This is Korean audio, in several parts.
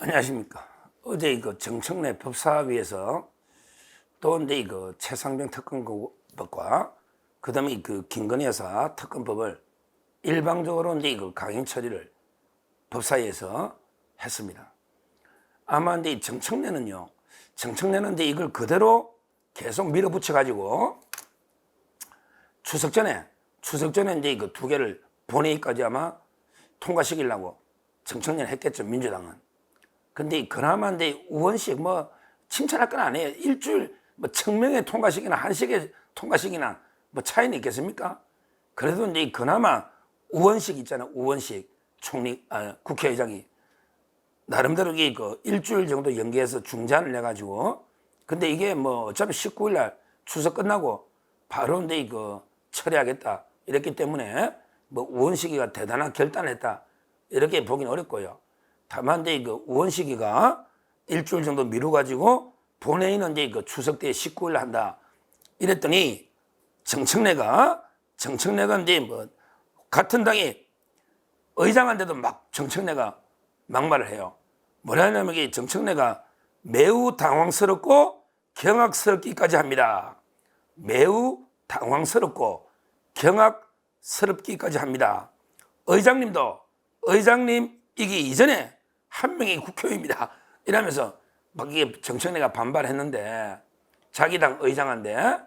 안녕하십니까. 어제 이거 정청래 법사위에서 또 이제 이거 최상병 특검법과 그다음에 그 김건희 여사 특검법을 일방적으로 이제 이거 강행 처리를 법사위에서 했습니다. 아마 이제 정청래는 이제 이걸 그대로 계속 밀어붙여 가지고 추석 전에 이제 이거 두 개를 본회의까지 아마 통과시키려고 정청래는 했겠죠, 민주당은. 근데 그나마 이제 우원식 뭐 칭찬할 건 아니에요. 일주일 뭐 청명에 통과시키나 한식에 통과시키나 뭐 차이는 있겠습니까? 그래도 이제 그나마 우원식 있잖아요. 우원식 국회의장이 나름대로 그 일주일 정도 연기해서 중단을 해가지고, 근데 이게 뭐 어차피 19일 날 추석 끝나고 바로 이제 이거 처리하겠다 이랬기 때문에 뭐 우원식이가 대단한 결단을 했다 이렇게 보기는 어렵고요. 다만 이제 그 우원식이가 일주일 정도 미루가지고 본회의는 이제 그 추석 때 19일 한다 이랬더니 정청래가 이제 뭐 같은 당의 의장한테도 막 정청래가 막말을 해요. 뭐라 하냐면 이게 정청래가 매우 당황스럽고 경악스럽기까지 합니다. 매우 당황스럽고 경악스럽기까지 합니다. 의장님이기 이전에 한 명이 국회의원입니다. 이러면서 막 이게 정청래가 반발했는데 자기 당 의장한테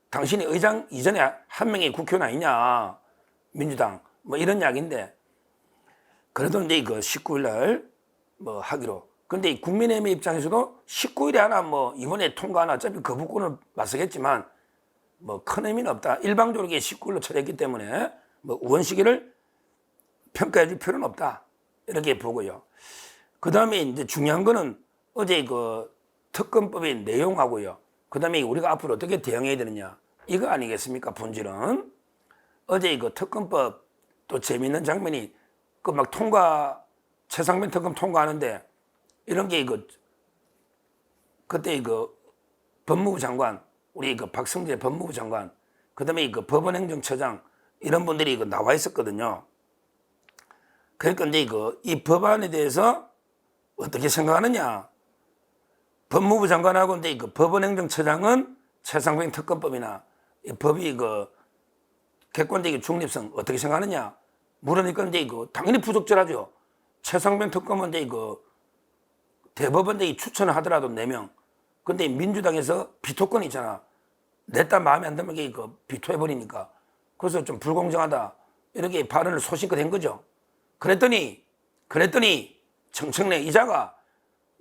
당신이 의장 이전에 한 명이 국회의원 아니냐, 민주당 뭐 이런 이야기인데, 그래도 이제 그 19일 날 뭐 하기로. 근데 국민의힘 입장에서도 19일에 하나 뭐 이번에 통과하나 어차피 거부권을 맞서겠지만 뭐 큰 의미는 없다. 일방적으로 19일로 처리했기 때문에 뭐 우원식이를 평가해 줄 필요는 없다. 이렇게 보고요. 그 다음에 이제 중요한 거는 어제 그 특검법의 내용하고요. 그 다음에 우리가 앞으로 어떻게 대응해야 되느냐. 이거 아니겠습니까? 본질은. 어제 그 특검법 또 재미있는 장면이 그 막 최상병 특검 통과하는데 이런 게 그때 법무부 장관, 우리 박성재 법무부 장관, 그 다음에 법원행정처장 이런 분들이 나와 있었거든요. 그러니까 이제 이 법안에 대해서 어떻게 생각하느냐. 법무부 장관하고 이제 법원행정처장은 최상병 특검법이나 이 법이 객관적인 중립성 어떻게 생각하느냐 물으니까 이제 당연히 부적절하죠. 최상병 특검은 이제 대법원 추천을 하더라도 4명. 근데 민주당에서 비토권이 있잖아. 냈다 마음에 안 들면 비토해버리니까. 그래서 좀 불공정하다. 이렇게 발언을 소신껏 한 거죠. 그랬더니 정청래 이자가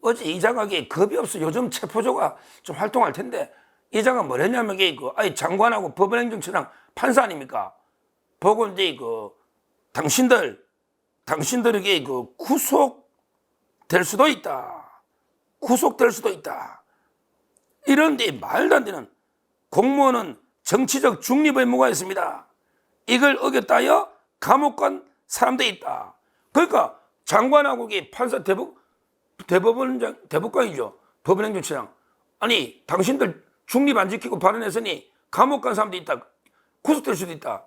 어제 이자가 겁이 없어. 요즘 체포조가 좀 활동할 텐데 이자가 뭐랬냐면 아니 장관하고 법원행정처장 판사 아닙니까? 보고 이제 당신들에게 구속될 수도 있다. 이런데 말도 안 되는, 공무원은 정치적 중립 의무가 있습니다. 이걸 어겼다여 감옥 간 사람도 있다. 그러니까 장관하고 판사 대법관이죠. 법원행정처장. 아니 당신들 중립 안 지키고 발언했으니 감옥 간 사람도 있다. 구속될 수도 있다.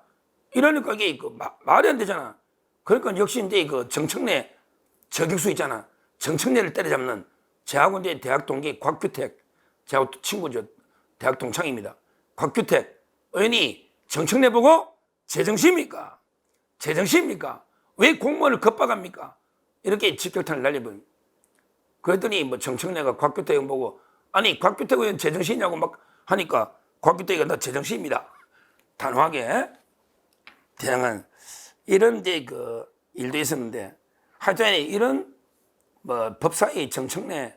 이러니까 이게 말이 안 되잖아. 그러니까 역시 이제 정청래 저격수 있잖아. 정청래를 때려잡는 저하고 이제 대학 동기 곽규택, 저하고 친구죠. 대학 동창입니다. 곽규택 의원이 정청래 보고 제정신입니까? 왜 공무원을 겁박합니까? 이렇게 직격탄을 날려버립니다. 그랬더니 뭐 정청래가 곽규택 의원 보고 아니 곽규택 의원 제정신이냐고 막 하니까 곽규택이가 나 제정신입니다. 단호하게 대항한 이런 이제 일도 있었는데, 하여튼 이런 뭐 법사위 정청래가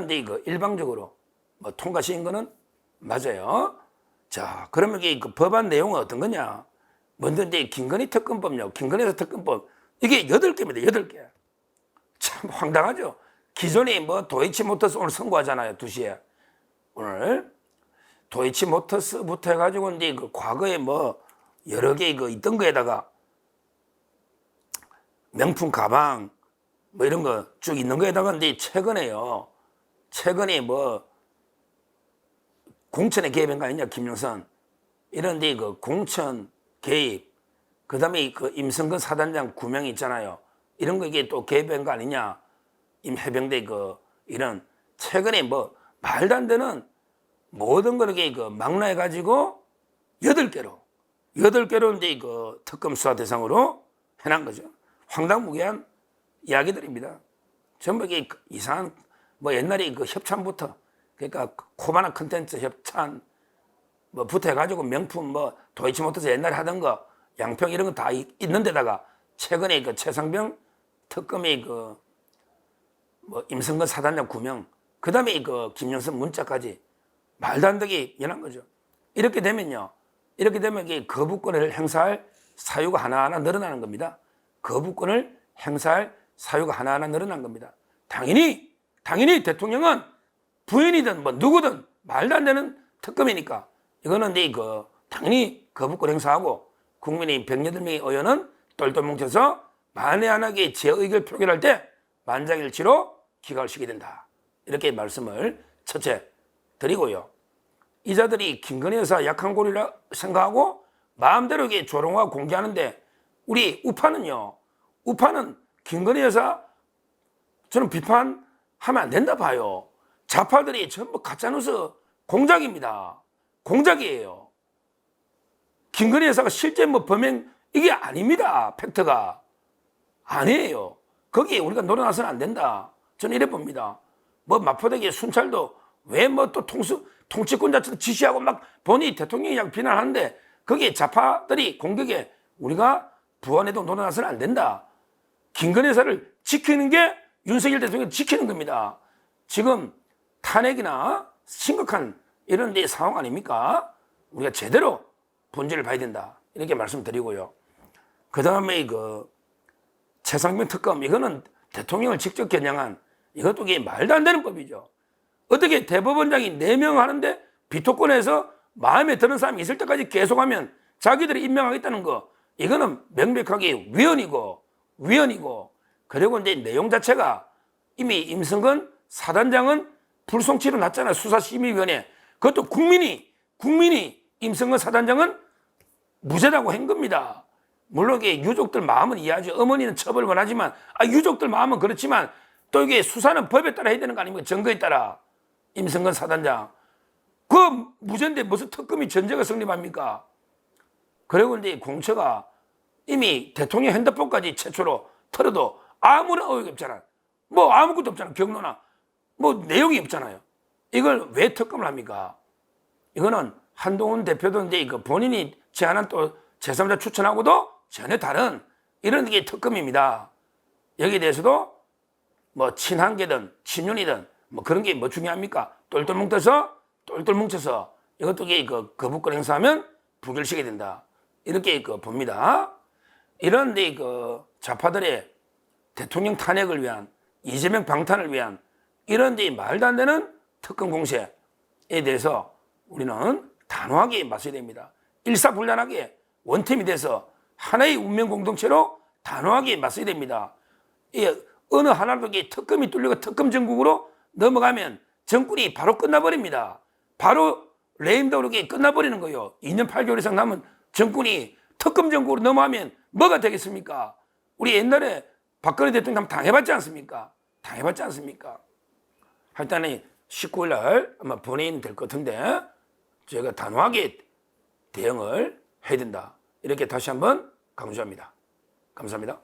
이제 일방적으로 뭐 통과시킨 거는 맞아요. 자, 그러면 이게 법안 내용은 어떤 거냐? 먼저 이제 김건희 특검법요. 김건희 여사 특검법 이게 8개입니다. 8개. 참 황당하죠. 기존에 뭐 도이치모터스 오늘 선고하잖아요. 2시에. 오늘 도이치모터스부터 해가지고 이제 과거에 뭐 여러 개 있던 거에다가 명품 가방 뭐 이런 거 쭉 있는 거에다가 이제 최근에 뭐 공천에 개입한 거 아니냐, 김영선. 이런 데 공천 개입, 그 다음에 임성근 사단장 구명 있잖아요. 이런 거 이게 또 개입한 거 아니냐. 임해병대 그 이런 최근에 뭐 말도 안 되는 모든 걸 이렇게 그 망라해 가지고 8개로 이제 그 특검 수사 대상으로 해놓은 거죠. 황당무계한 이야기들입니다. 전부 이게 이상한 뭐 옛날에 그 협찬부터 그러니까 코바나 컨텐츠 협찬 뭐부터 해가지고 명품 뭐 도이치모터스 옛날에 하던 거 양평 이런 거 다 있는 데다가 최근에 그 최상병 특검의 그 뭐 임성근 사단장 9명 그다음에 그 김영선 문자까지 말도 안 되게 연한 거죠. 이렇게 되면요. 이렇게 되면 이게 거부권을 행사할 사유가 하나하나 늘어나는 겁니다. 거부권을 행사할 사유가 하나하나 늘어난 겁니다. 당연히 대통령은 부인이든 뭐 누구든 말도 안 되는 특검이니까 이거는 이제 그 당연히 거부권 행사하고 국민의 108명의 의원은 똘똘 뭉쳐서 만에 하나게 제 의견을 표결할 때 만장일치로 기각을 시키게 된다. 이렇게 말씀을 첫째 드리고요. 이자들이 김건희 여사 약한 고리라 생각하고 마음대로 이게 조롱하고 공개하는데 우리 우파는 김건희 여사 저는 비판하면 안 된다 봐요. 좌파들이 전부 가짜뉴스 공작입니다. 공작이에요. 김건희 여사가 실제 뭐 범행 이게 아닙니다. 팩트가 아니에요. 거기에 우리가 놀아나서는 안 된다. 저는 이래 봅니다. 뭐 마포대교 순찰도 왜 뭐 또 통치권자처럼 지시하고 막 본인이 대통령이라고 비난하는데 거기에 좌파들이 공격에 우리가 부안해도 놀아나서는 안 된다. 김건희 여사를 지키는 게 윤석열 대통령을 지키는 겁니다. 지금 탄핵이나 심각한 이런 데 상황 아닙니까? 우리가 제대로 본질을 봐야 된다. 이렇게 말씀드리고요. 그 다음에 그 최상병 특검 이거는 대통령을 직접 겨냥한 이것도 이게 말도 안 되는 법이죠. 어떻게 대법원장이 4명 하는데 비토권에서 마음에 드는 사람이 있을 때까지 계속하면 자기들이 임명하겠다는 거 이거는 명백하게 위헌이고 그리고 이제 내용 자체가 이미 임성근 사단장은 불송치로 났잖아요. 수사심의위원회. 그것도 국민이 임성근 사단장은 무죄라고 한 겁니다. 물론 이게 유족들 마음은 이해하죠. 어머니는 처벌을 원하지만 유족들 마음은 그렇지만 또 이게 수사는 법에 따라 해야 되는 거 아닙니까? 증거에 따라. 임성근 사단장. 그 무죄인데 무슨 특검이 전제가 성립합니까? 그리고 이제 공처가 이미 대통령 핸드폰까지 최초로 털어도 아무런 의혹이 없잖아. 뭐 아무것도 없잖아. 경로나 뭐 내용이 없잖아요. 이걸 왜 특검을 합니까? 이거는 한동훈 대표도 이제 그 본인이 제안한 또 제3자 추천하고도 전혀 다른 이런 게 특검입니다. 여기에 대해서도 뭐 친한계든 친윤이든 뭐 그런 게 뭐 중요합니까? 똘똘 뭉쳐서 이것도 그 거부권 행사하면 부결시켜야 된다. 이렇게 그 봅니다. 이런 그 좌파들의 대통령 탄핵을 위한 이재명 방탄을 위한 이런 말도 안 되는 특검 공세에 대해서 우리는 단호하게 맞서야 됩니다. 일사불란하게 원팀이 돼서 하나의 운명 공동체로 단호하게 맞서야 됩니다. 어느 하나도 특검이 뚫리고 특검 전국으로 넘어가면 정권이 바로 끝나버립니다. 바로 레임덕으로 끝나버리는 거예요. 2년 8개월 이상 남은 정권이 특검 전국으로 넘어가면 뭐가 되겠습니까? 우리 옛날에 박근혜 대통령 당해봤지 않습니까? 하여튼 19일 날 아마 본회의는 될 것 같은데 저희가 단호하게 대응을 해야 된다. 이렇게 다시 한번 강조합니다. 감사합니다.